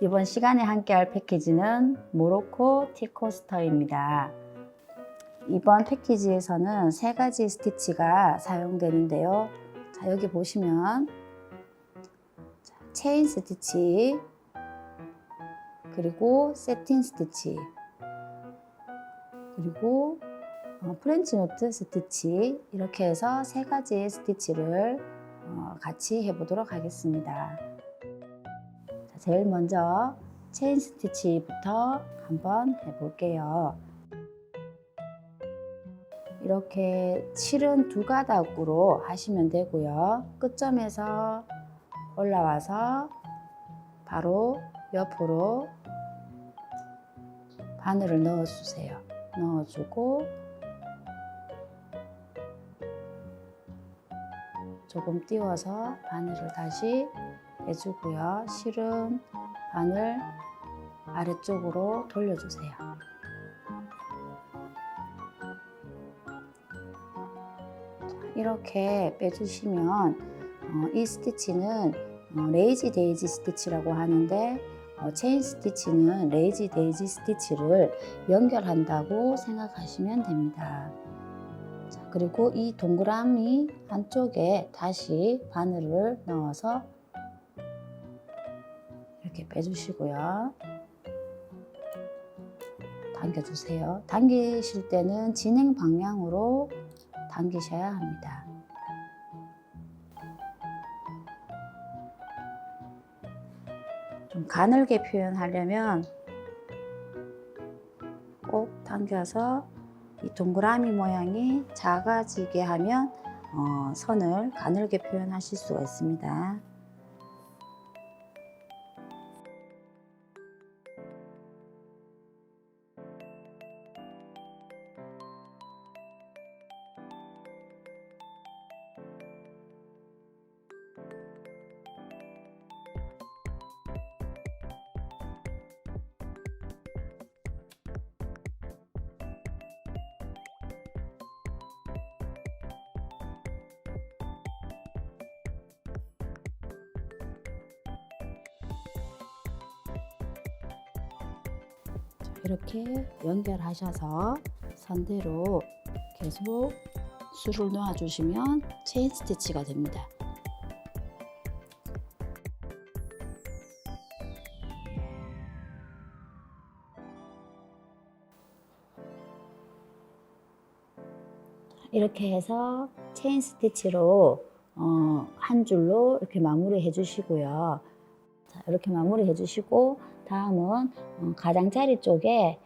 이번 시간에 함께할 패키지는 모로코 티코스터입니다. 이번 패키지에서는 3가지 스티치가 사용되는데요. 자, 여기 보시면 체인 스티치, 그리고 세틴 스티치, 그리고 프렌치 노트 스티치, 이렇게 해서 3가지의 스티치를 같이 해보도록 하겠습니다. 자, 제일 먼저 체인 스티치부터 한번 해볼게요. 이렇게 실은 2가닥으로 하시면 되고요. 끝점에서 올라와서 바로 옆으로 바늘을 넣어주세요. 넣어주고 조금 띄워서 바늘을 다시 해주고요. 실은 바늘 아래쪽으로 돌려주세요. 이렇게 빼주시면 이 스티치는 레이지 데이지 스티치라고 하는데 체인 스티치는 레이지 데이지 스티치를 연결한다고 생각하시면 됩니다. 자, 그리고 이 동그라미 안쪽에 다시 바늘을 넣어서 이렇게 빼주시고요. 당겨주세요. 당기실 때는 진행 방향으로 당기셔야 합니다. 좀 가늘게 표현하려면 꼭 당겨서 이 동그라미 모양이 작아지게 하면 선을 가늘게 표현하실 수가 있습니다. 이렇게 연결하셔서 선대로 계속 줄을 놓아 주시면 체인 스티치가 됩니다. 이렇게 해서 체인 스티치로 한 줄로 이렇게 마무리 해 주시고요. 자, 이렇게 마무리 해 주시고 다음은 가장자리 쪽에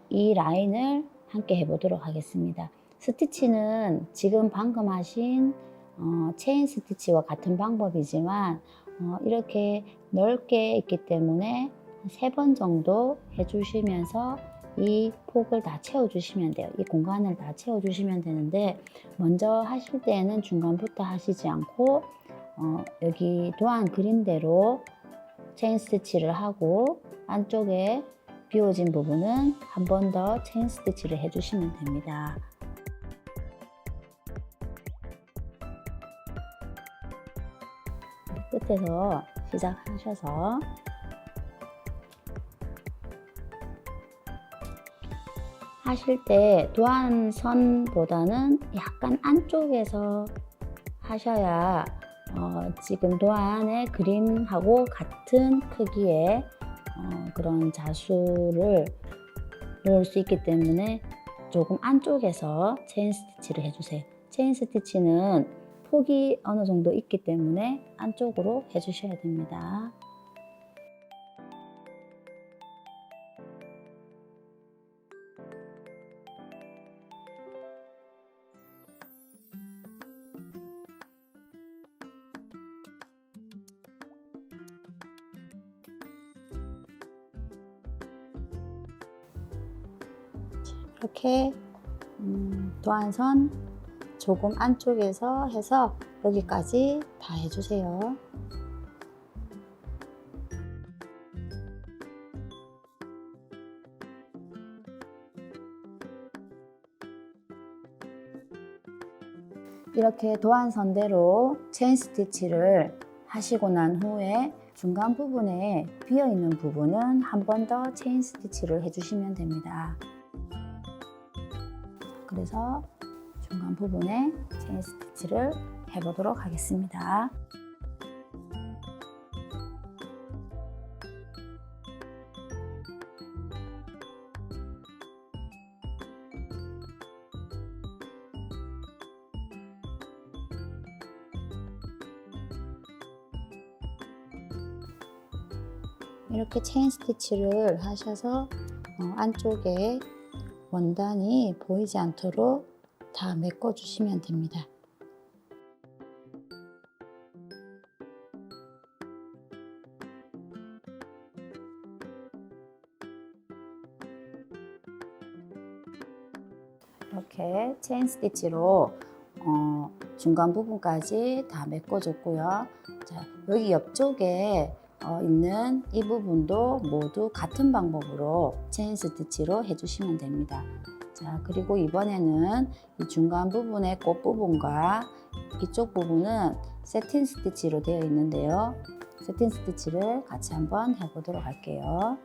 이 라인을 함께 해보도록 하겠습니다. 스티치는 지금 방금 하신 체인 스티치와 같은 방법이지만 이렇게 넓게 있기 때문에 3번 정도 해주시면서 이 폭을 다 채워주시면 돼요. 이 공간을 다 채워주시면 되는데 먼저 하실 때는 중간부터 하시지 않고 여기 도안 그린 대로 체인 스티치를 하고 안쪽에 비워진 부분은 한 번 더 체인 스티치를 해주시면 됩니다. 끝에서 시작하셔서 하실 때 도안선보다는 약간 안쪽에서 하셔야 지금 도안의 그림하고 같은 크기의 그런 자수를 놓을 수 있기 때문에 조금 안쪽에서 체인 스티치를 해주세요. 체인 스티치는 폭이 어느 정도 있기 때문에 안쪽으로 해주셔야 됩니다. 이렇게 도안선 조금 안쪽에서 해서 여기까지 다 해주세요. 이렇게 도안선대로 체인 스티치를 하시고 난 후에 중간 부분에 비어 있는 부분은 한 번 더 체인 스티치를 해주시면 됩니다. 그래서 중간 부분에 체인 스티치를 해보도록 하겠습니다. 이렇게 체인 스티치를 하셔서 안쪽에 원단이 보이지 않도록 다 메꿔 주시면 됩니다. 이렇게 체인 스티치로 중간 부분까지 다 메꿔 줬고요. 자, 여기 옆쪽에 있는 이 부분도 모두 같은 방법으로 체인 스티치로 해주시면 됩니다. 자, 그리고 이번에는 이 중간 부분의 꽃 부분과 이쪽 부분은 세틴 스티치로 되어 있는데요. 세틴 스티치를 같이 한번 해보도록 할게요.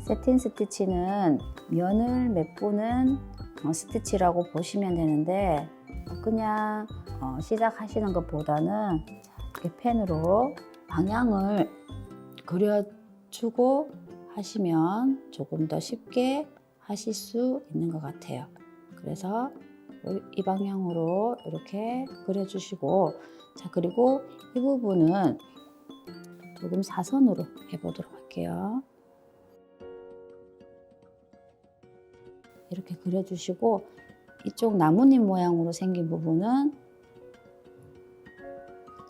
세틴 스티치는 면을 메꾸는 스티치라고 보시면 되는데, 그냥 시작하시는 것보다는 이렇게 펜으로 방향을 그려주고 하시면 조금 더 쉽게 하실 수 있는 것 같아요. 그래서 이 방향으로 이렇게 그려주시고, 자, 그리고 이 부분은 조금 사선으로 해보도록 할게요. 이렇게 그려주시고, 이쪽 나뭇잎 모양으로 생긴 부분은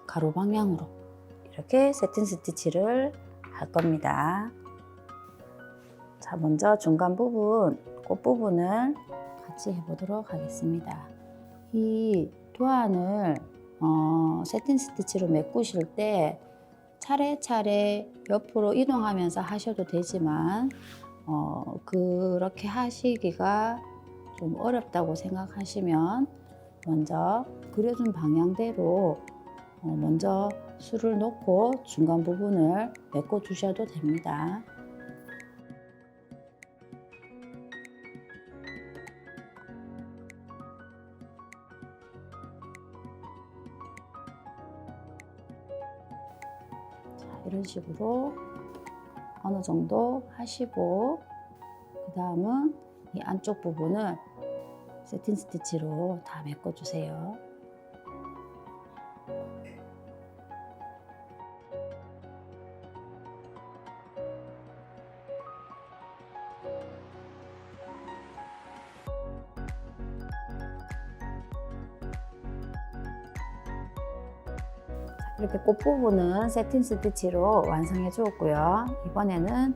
가로 방향으로 이렇게 세팅 스티치를 할 겁니다. 자, 먼저 중간 부분, 꽃 부분을 같이 해보도록 하겠습니다. 이 도안을 세팅 스티치로 메꾸실 때 차례차례 옆으로 이동하면서 하셔도 되지만 그렇게 하시기가 좀 어렵다고 생각하시면 먼저 그려준 방향대로 먼저 술을 놓고 중간 부분을 메꿔 주셔도 됩니다. 자, 이런 식으로 어느 정도 하시고, 그 다음은 이 안쪽 부분을 세팅 스티치로 다 메꿔 주세요. 이렇게 꽃 부분은 세팅 스티치로 완성해 주었고요. 이번에는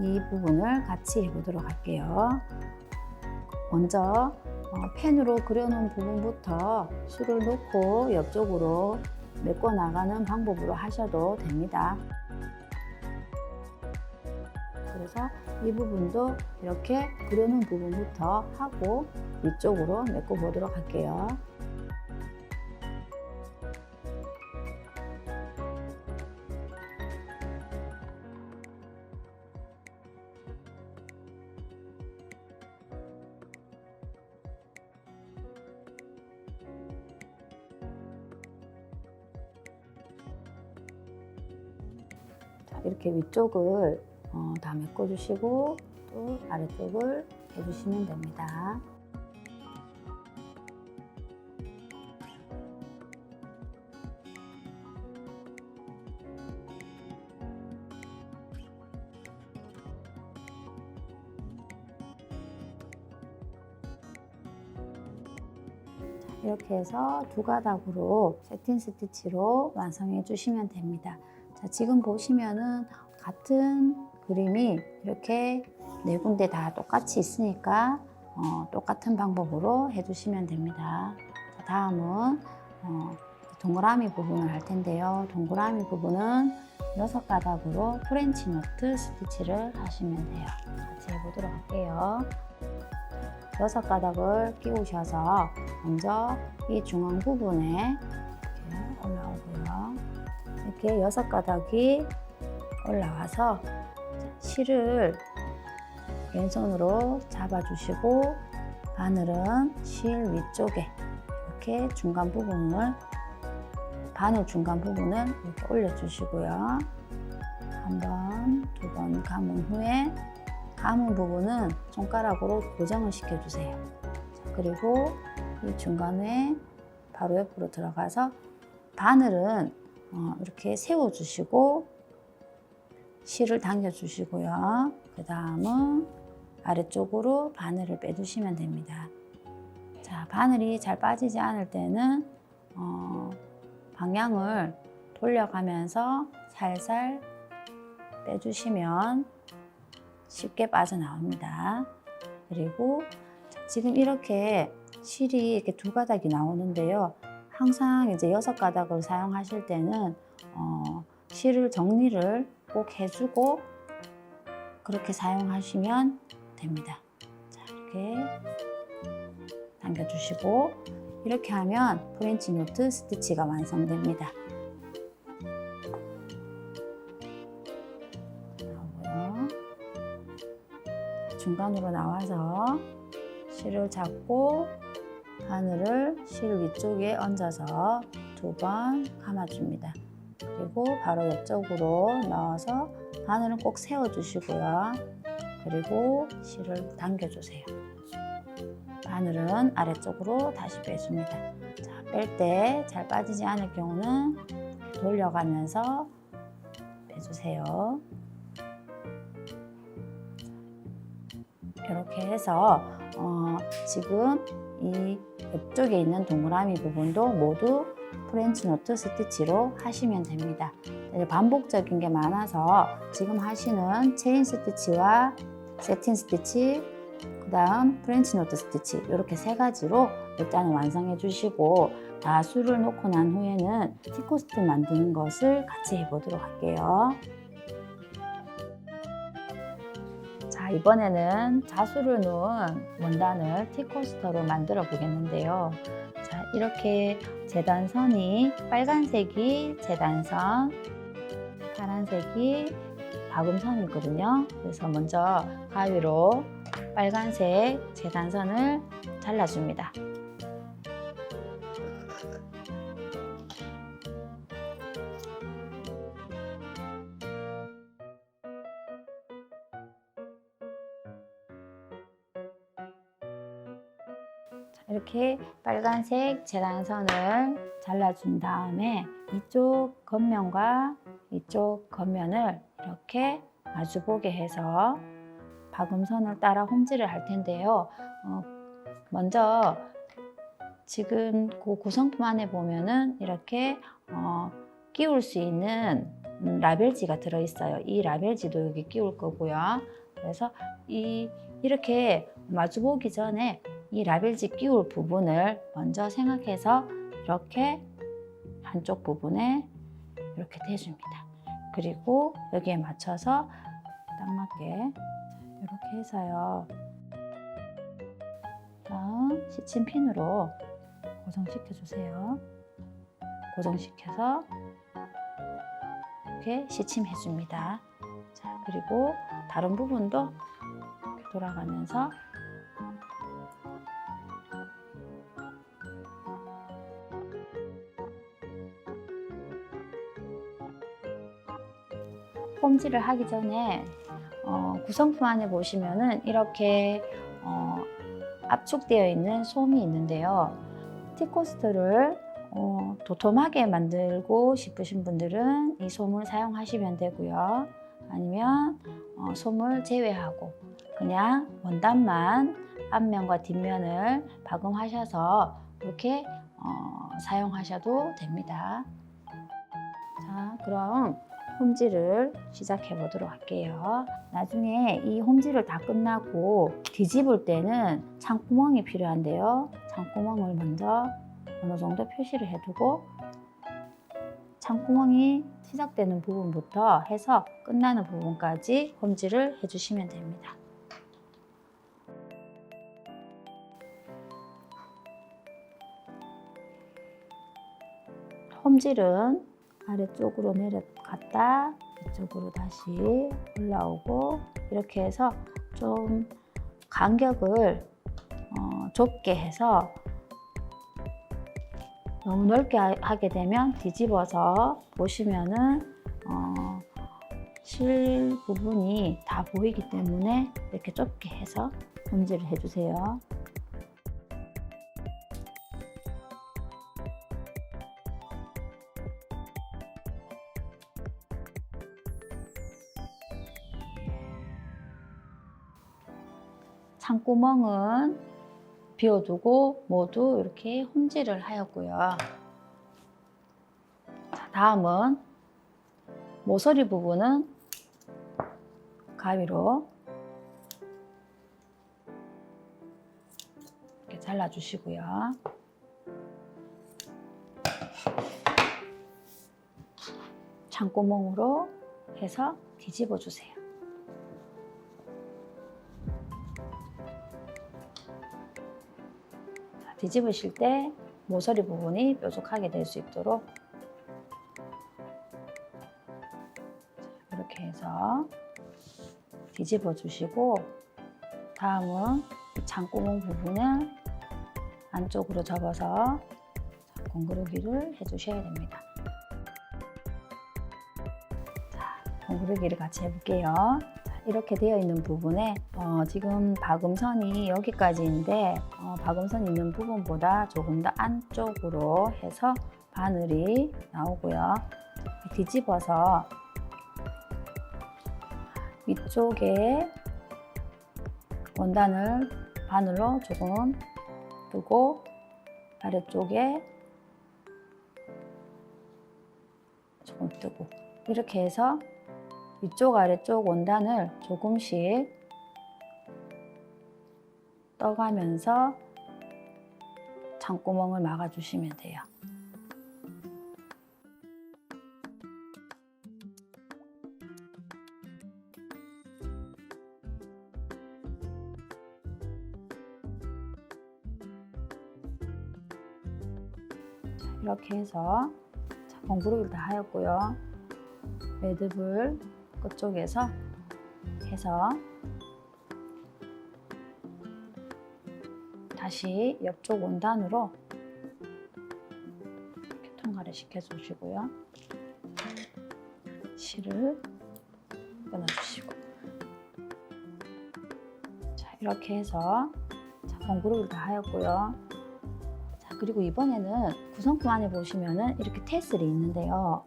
이 부분을 같이 해보도록 할게요. 먼저 펜으로 그려놓은 부분부터 술을 놓고 옆쪽으로 메꿔 나가는 방법으로 하셔도 됩니다. 그래서 이 부분도 이렇게 그려놓은 부분부터 하고 위쪽으로 메꿔 보도록 할게요. 이렇게 위쪽을 다 메꿔주시고 또 아래쪽을 해주시면 됩니다. 이렇게 해서 두 가닥으로 세팅 스티치로 완성해 주시면 됩니다. 자, 지금 보시면은 같은 그림이 이렇게 네 군데 다 똑같이 있으니까 똑같은 방법으로 해주시면 됩니다. 자, 다음은 동그라미 부분을 할 텐데요. 동그라미 부분은 6가닥으로 프렌치 노트 스티치를 하시면 돼요. 같이 해보도록 할게요. 6가닥을 끼우셔서 먼저 이 중앙 부분에 이렇게 올라오고요. 이렇게 6가닥이 올라와서 실을 왼손으로 잡아주시고 바늘은 실 위쪽에 이렇게 중간 부분을 바늘 중간 부분을 이렇게 올려주시고요. 한 번, 2번 감은 후에 감은 부분은 손가락으로 고정을 시켜주세요. 그리고 이 중간에 바로 옆으로 들어가서 바늘은 이렇게 세워주시고 실을 당겨주시고요. 그 다음은 아래쪽으로 바늘을 빼주시면 됩니다. 자, 바늘이 잘 빠지지 않을 때는 방향을 돌려가면서 살살 빼주시면 쉽게 빠져나옵니다. 그리고 지금 이렇게 실이 이렇게 2가닥이 나오는데요. 항상 이제 6가닥을 사용하실 때는 실을 정리를 꼭 해주고 그렇게 사용하시면 됩니다. 자, 이렇게 당겨주시고 이렇게 하면 프렌치 노트 스티치가 완성됩니다. 나오고요. 중간으로 나와서 실을 잡고 바늘을 실 위쪽에 얹어서 2번 감아줍니다. 그리고 바로 옆쪽으로 넣어서 바늘은 꼭 세워주시고요. 그리고 실을 당겨주세요. 바늘은 아래쪽으로 다시 빼줍니다. 자, 뺄 때 잘 빠지지 않을 경우는 돌려가면서 빼주세요. 이렇게 해서 지금 이 옆쪽에 있는 동그라미 부분도 모두 프렌치 노트 스티치로 하시면 됩니다. 반복적인 게 많아서 지금 하시는 체인 스티치와 세틴 스티치, 그 다음 프렌치 노트 스티치 이렇게 3가지로 일단은 완성해 주시고 다 술을 놓고 난 후에는 티코스트 만드는 것을 같이 해보도록 할게요. 자, 이번에는 자수를 놓은 원단을 티코스터로 만들어 보겠는데요. 자, 이렇게 재단선이 빨간색이 재단선, 파란색이 박음선이거든요. 그래서 먼저 가위로 빨간색 재단선을 잘라줍니다. 이렇게 빨간색 재단선을 잘라준 다음에 이쪽 겉면과 이쪽 겉면을 이렇게 마주보게 해서 박음선을 따라 홈질을 할 텐데요. 먼저 지금 그 구성품 안에 보면은 이렇게 끼울 수 있는 라벨지가 들어있어요. 이 라벨지도 여기 끼울 거고요. 그래서 이렇게 마주보기 전에 이 라벨지 끼울 부분을 먼저 생각해서 이렇게 한쪽 부분에 이렇게 대줍니다. 그리고 여기에 맞춰서 딱 맞게 이렇게 해서요. 다음 시침핀으로 고정시켜 주세요. 고정시켜서 이렇게 시침해 줍니다. 자, 그리고 다른 부분도 이렇게 돌아가면서 홈질을 하기 전에 구성품 안에 보시면은 이렇게 압축되어 있는 솜이 있는데요. 티코스트를 도톰하게 만들고 싶으신 분들은 이 솜을 사용하시면 되고요. 아니면 솜을 제외하고 그냥 원단만 앞면과 뒷면을 박음하셔서 이렇게 사용하셔도 됩니다. 자, 그럼 홈질을 시작해 보도록 할게요. 나중에 이 홈질을 다 끝나고 뒤집을 때는 창구멍이 필요한데요. 창구멍을 먼저 어느 정도 표시를 해두고 창구멍이 시작되는 부분부터 해서 끝나는 부분까지 홈질을 해주시면 됩니다. 홈질은 아래쪽으로 내려갔다 이쪽으로 다시 올라오고, 이렇게 해서 좀 간격을 좁게 해서, 너무 넓게 하게 되면 뒤집어서 보시면은 실 부분이 다 보이기 때문에 이렇게 좁게 해서 손질을 해주세요. 창구멍은 비워두고 모두 이렇게 홈질을 하였고요. 자, 다음은 모서리 부분은 가위로 이렇게 잘라주시고요. 창구멍으로 해서 뒤집어 주세요. 자, 뒤집으실 때 모서리 부분이 뾰족하게 될 수 있도록 이렇게 해서 뒤집어 주시고, 다음은 창구멍 부분을 안쪽으로 접어서 공구르기를 해주셔야 됩니다. 자, 공구르기를 같이 해볼게요. 자, 이렇게 되어 있는 부분에 지금 박음선이 여기까지인데 박음선 있는 부분보다 조금 더 안쪽으로 해서 바늘이 나오고요. 뒤집어서 위쪽에 원단을 바늘로 조금 뜨고, 아래쪽에 조금 뜨고, 이렇게 해서 위쪽 아래쪽 원단을 조금씩 떠가면서 창구멍을 막아주시면 돼요. 이렇게 해서 공구르기를 다 하였고요. 매듭을 끝쪽에서 해서 다시 옆쪽 원단으로 이렇게 통과를 시켜주시고요. 실을 끊어주시고, 자, 이렇게 해서 공구르기를 다 하였고요. 그리고 이번에는 구성품 안에 보시면은 이렇게 테슬이 있는데요.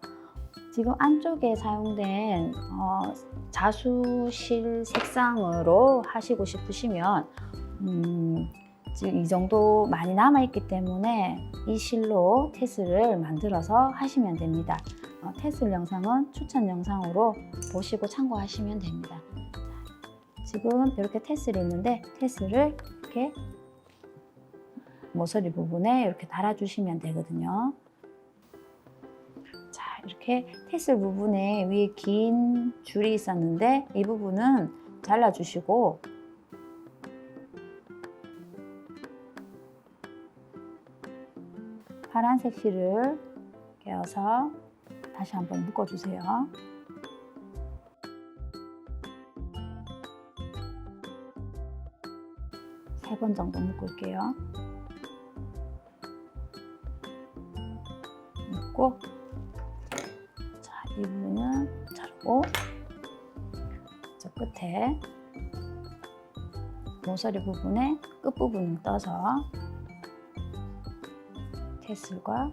지금 안쪽에 사용된 자수실 색상으로 하시고 싶으시면 지금 이 정도 많이 남아있기 때문에 이 실로 테슬을 만들어서 하시면 됩니다. 테슬 영상은 추천 영상으로 보시고 참고하시면 됩니다. 지금 이렇게 테슬이 있는데 테슬을 이렇게 모서리 부분에 이렇게 달아주시면 되거든요. 자, 이렇게 테슬 부분에 위에 긴 줄이 있었는데 이 부분은 잘라주시고, 파란색 실을 끼워서 다시 한번 묶어주세요. 3번 정도 묶을게요. 묶고, 자, 이 부분은 자르고, 저 끝에 모서리 부분에 끝부분을 떠서 테슬과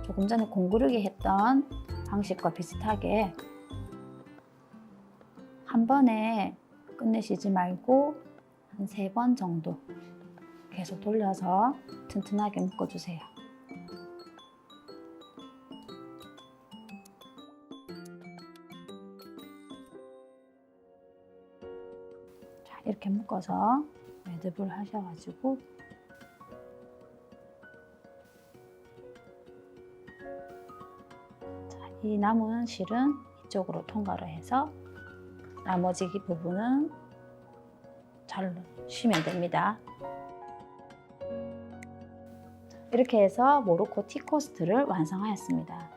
조금 전에 공구르기 했던 방식과 비슷하게 한 번에 끝내시지 말고 한 3번 정도 계속 돌려서 튼튼하게 묶어주세요. 자, 이렇게 묶어서 매듭을 하셔가지고 자, 이 남은 실은 이쪽으로 통과를 해서 나머지 부분은 잘 쉬면 됩니다. 이렇게 해서 모로코 티코스트를 완성하였습니다.